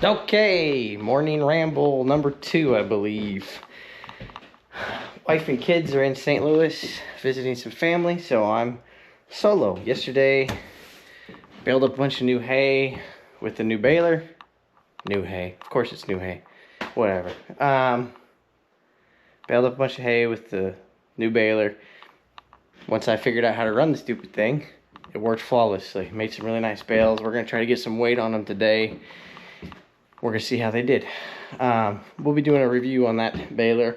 Okay, morning ramble number 2, I believe. Wife and kids are in St. Louis visiting some family, so I'm solo. Yesterday, baled up a bunch of new hay with the new baler. New hay, of course it's new hay. Whatever. Baled up a bunch of hay with the new baler. Once I figured out how to run the stupid thing, it worked flawlessly. Made some really nice bales. We're gonna try to get some weight on them today. We're gonna see how they did. We'll be doing a review on that baler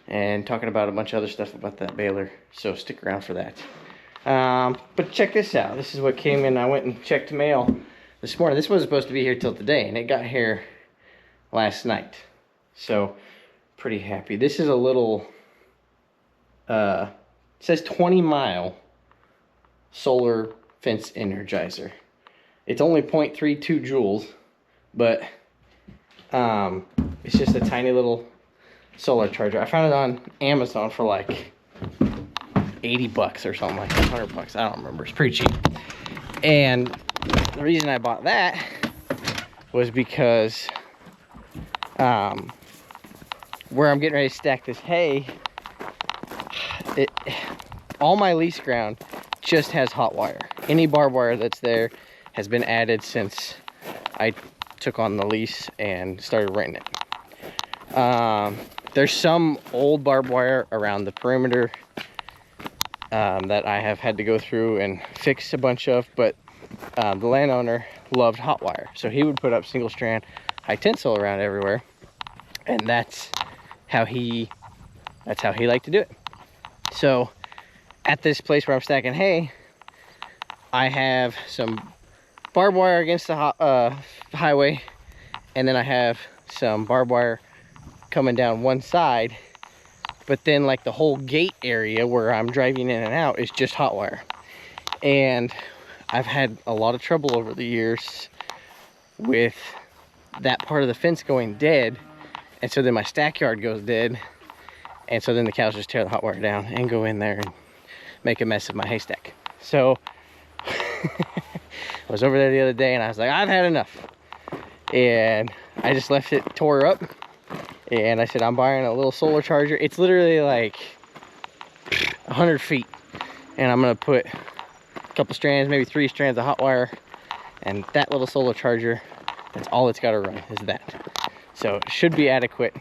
and talking about a bunch of other stuff about that baler, so stick around for that. But check this out. This is what came in. I went and checked mail this morning. This wasn't supposed to be here till today, and it got here last night, so pretty happy. This is a little it says 20-mile solar fence energizer. It's only 0.32 joules, but it's just a tiny little solar charger. I found it on Amazon for like 80 bucks or something, like 100 bucks. I don't remember. It's pretty cheap. And the reason I bought that was because where I'm getting ready to stack this hay, all my lease ground just has hot wire. Any barbed wire that's there has been added since I took on the lease and started renting it. There's some old barbed wire around the perimeter that I have had to go through and fix a bunch of, but the landowner loved hot wire, so he would put up single strand high tensile around everywhere, and that's how he liked to do it. So at this place where I'm stacking hay, I have some barbed wire against the highway, and then I have some barbed wire coming down one side, but then like the whole gate area where I'm driving in and out is just hot wire. And I've had a lot of trouble over the years with that part of the fence going dead, and so then my stack yard goes dead, and so then the cows just tear the hot wire down and go in there and make a mess of my haystack. So I was over there the other day and I was like, I've had enough. And I just left it tore up. And I said, I'm buying a little solar charger. It's literally like 100 feet. And I'm gonna put a couple strands, maybe 3 strands of hot wire. And that little solar charger, that's all it's gotta run, is that. So it should be adequate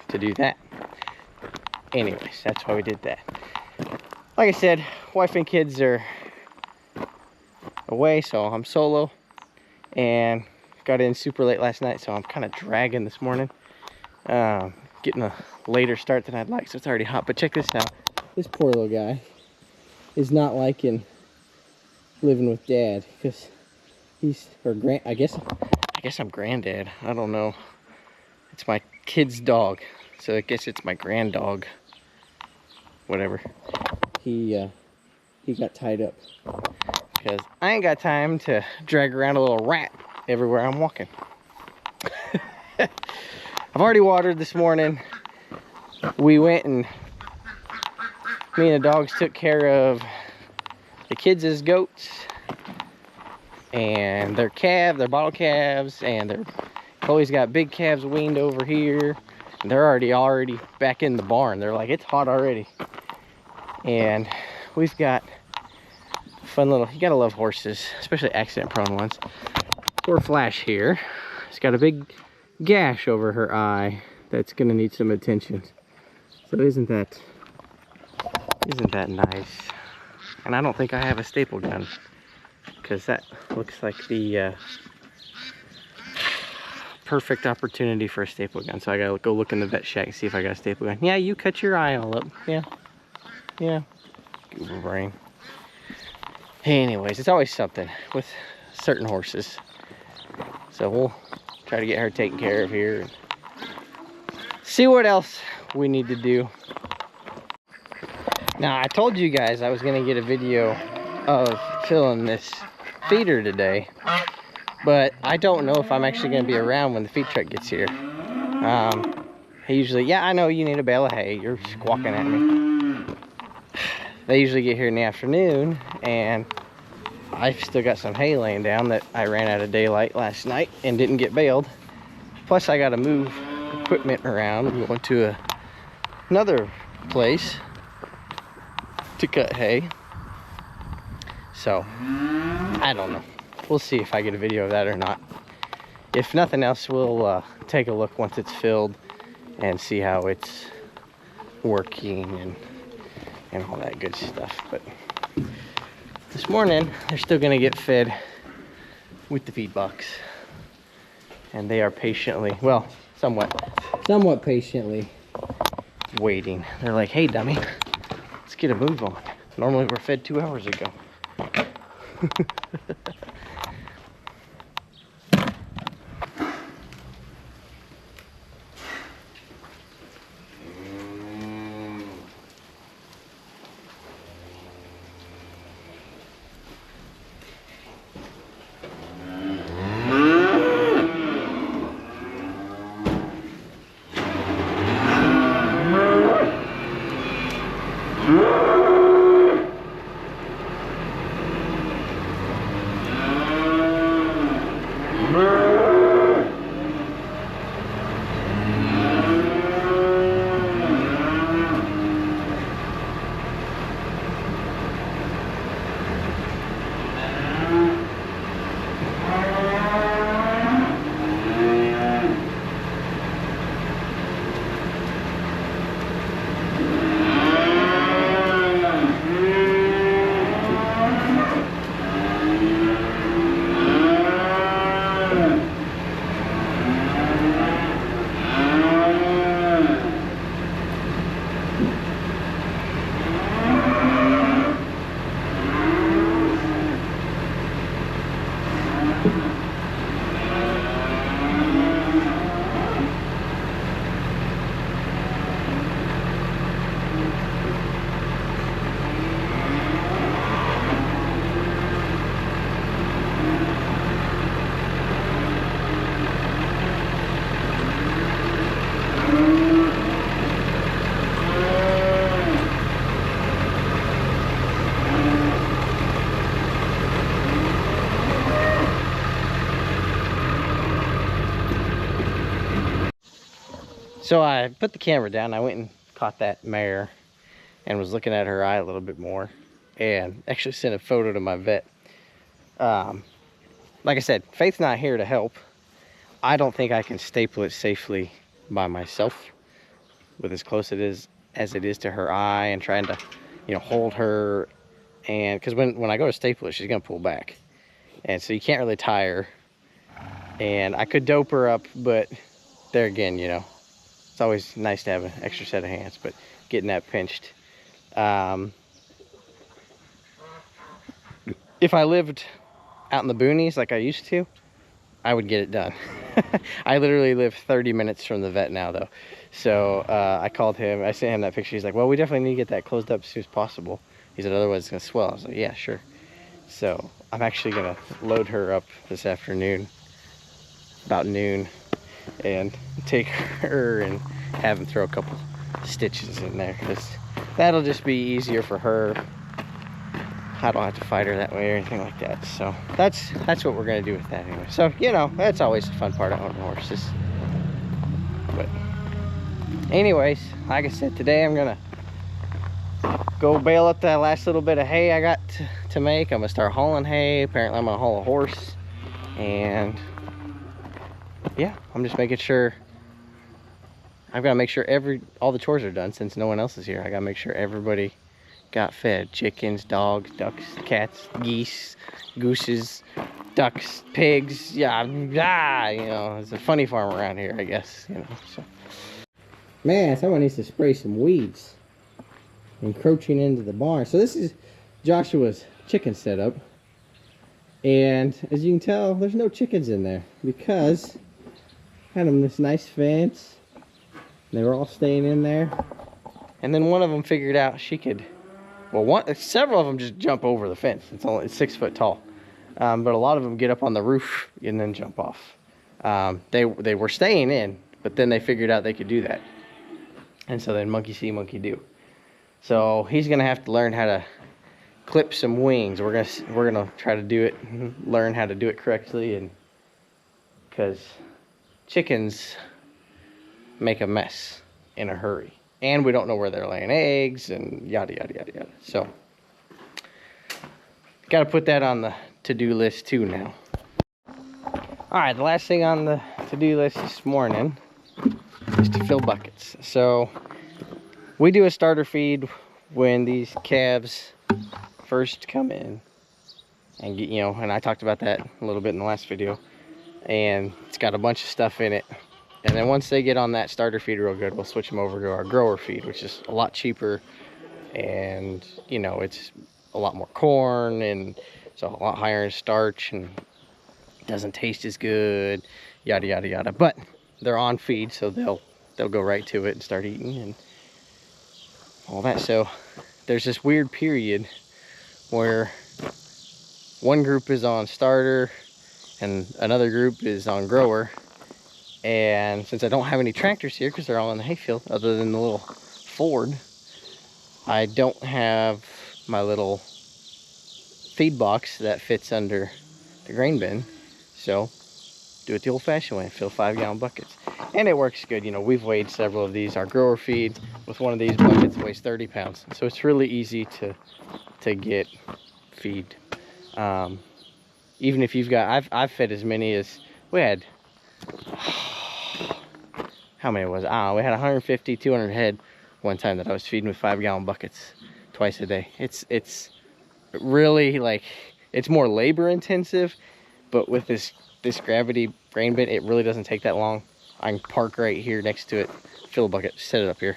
to do that. Anyways, that's why we did that. Like I said, wife and kids are away, so I'm solo, and got in super late last night, so I'm kind of dragging this morning, getting a later start than I'd like, so it's already hot. But check this out. This poor little guy is not liking living with dad, because he's I guess I'm granddad. I don't know. It's my kid's dog, so I guess it's my grand dog. Whatever. He got tied up because I ain't got time to drag around a little rat everywhere I'm walking. I've already watered this morning. We went and me and the dogs took care of the kids' goats and their bottle calves, and Chloe's got big calves weaned over here, and they're already back in the barn. They're like, it's hot already. And we've got fun little, you gotta love horses, especially accident prone ones. Poor Flash here, she's got a big gash over her eye that's gonna need some attention. So isn't that nice? And I don't think I have a staple gun, because that looks like the perfect opportunity for a staple gun. So I gotta go look in the vet shack and see if I got a staple gun. Yeah, you cut your eye all up. Yeah, goober brain. Anyways, it's always something with certain horses. So we'll try to get her taken care of here and see what else we need to do. Now, I told you guys I was gonna get a video of filling this feeder today, but I don't know if I'm actually gonna be around when the feed truck gets here. He usually, yeah, I know you need a bale of hay. You're squawking at me. They usually get here in the afternoon, and I've still got some hay laying down that I ran out of daylight last night and didn't get baled. Plus I gotta move equipment around. We went to another place to cut hay. So, I don't know. We'll see if I get a video of that or not. If nothing else, we'll take a look once it's filled and see how it's working and all that good stuff. But this morning, they're still gonna get fed with the feed box. And they are patiently, well, somewhat patiently waiting. They're like, hey dummy, let's get a move on. Normally we're fed 2 hours ago. So I put the camera down. I went and caught that mare and was looking at her eye a little bit more, and actually sent a photo to my vet. Like I said, Faith's not here to help. I don't think I can staple it safely by myself with as close as it is to her eye, and trying to, you know, hold her. And because when I go to staple it, she's gonna pull back, and so you can't really tie her. And I could dope her up, but there again, you know, it's always nice to have an extra set of hands, but getting that pinched. If I lived out in the boonies like I used to, I would get it done. I literally live 30 minutes from the vet now though. So I called him, I sent him that picture. He's like, well, we definitely need to get that closed up as soon as possible. He said, otherwise it's gonna swell. I was like, yeah, sure. So I'm actually gonna load her up this afternoon, about noon, and take her and have him throw a couple stitches in there, because that'll just be easier for her. I don't have to fight her that way or anything like that. So that's what we're gonna do with that anyway. So, you know, that's always the fun part of owning horses. But anyways, like I said, today I'm gonna go bale up that last little bit of hay I got to make. I'm gonna start hauling hay. Apparently I'm gonna haul a horse, and yeah, I'm just making sure. I've got to make sure all the chores are done since no one else is here. I got to make sure everybody got fed. Chickens, dogs, ducks, cats, geese, gooses, ducks, pigs. Yeah, you know, it's a funny farm around here, I guess. You know. So. Man, someone needs to spray some weeds encroaching into the barn. So this is Joshua's chicken setup, and as you can tell, there's no chickens in there because I had them this nice fence. They were all staying in there, and then one of them figured out she could, well, several of them just jump over the fence. It's 6 foot tall, but a lot of them get up on the roof and then jump off. They were staying in, but then they figured out they could do that, and so then monkey see, monkey do. So he's gonna have to learn how to clip some wings. We're gonna try to do it, learn how to do it correctly, and because chickens make a mess in a hurry. And we don't know where they're laying eggs and yada, yada, yada, yada. So, got to put that on the to-do list too now. All right, the last thing on the to-do list this morning is to fill buckets. So, we do a starter feed when these calves first come in. And get, you know, and I talked about that a little bit in the last video. And it's got a bunch of stuff in it. And then once they get on that starter feed real good, we'll switch them over to our grower feed, which is a lot cheaper. And, you know, it's a lot more corn and it's a lot higher in starch and doesn't taste as good, yada, yada, yada. But they're on feed, so they'll go right to it and start eating and all that. So there's this weird period where one group is on starter and another group is on grower. And since I don't have any tractors here because they're all in the hayfield other than the little Ford, I don't have my little feed box that fits under the grain bin. So do it the old-fashioned way, fill 5-gallon buckets. And it works good. You know, we've weighed several of these. Our grower feed with one of these buckets weighs 30 pounds. So it's really easy to get feed. Even if you've got, I've fed as many as, we had, how many was it? I don't know, we had 150, 200 head one time that I was feeding with 5-gallon buckets twice a day. It's really, like, it's more labor intensive, but with this gravity grain bin, it really doesn't take that long. I can park right here next to it, fill a bucket, set it up here.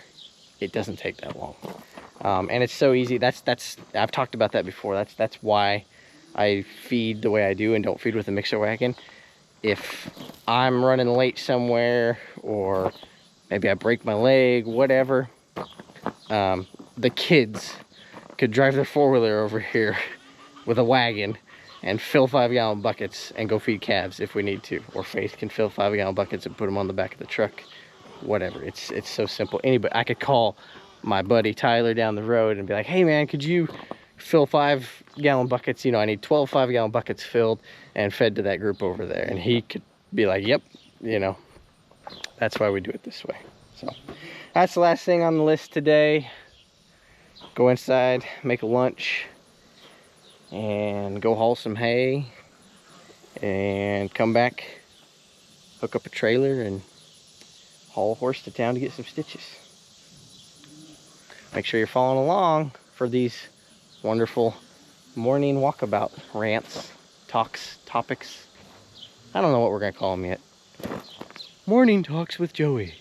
It doesn't take that long. And it's so easy. I've talked about that before. That's why I feed the way I do and don't feed with a mixer wagon. If I'm running late somewhere, or maybe I break my leg, whatever, the kids could drive their 4-wheeler over here with a wagon and fill 5-gallon buckets and go feed calves if we need to. Or Faith can fill 5-gallon buckets and put them on the back of the truck. Whatever. It's so simple. Anybody, I could call my buddy Tyler down the road and be like, hey man, could you fill 5-gallon buckets? You know, I need 12 5-gallon buckets filled and fed to that group over there. And he could be like, yep, you know, that's why we do it this way. So that's the last thing on the list today. Go inside, make a lunch, and go haul some hay, and come back, hook up a trailer, and haul a horse to town to get some stitches. Make sure you're following along for these wonderful morning walkabout rants, talks, topics. I don't know what we're gonna call them yet. Morning talks with Joey.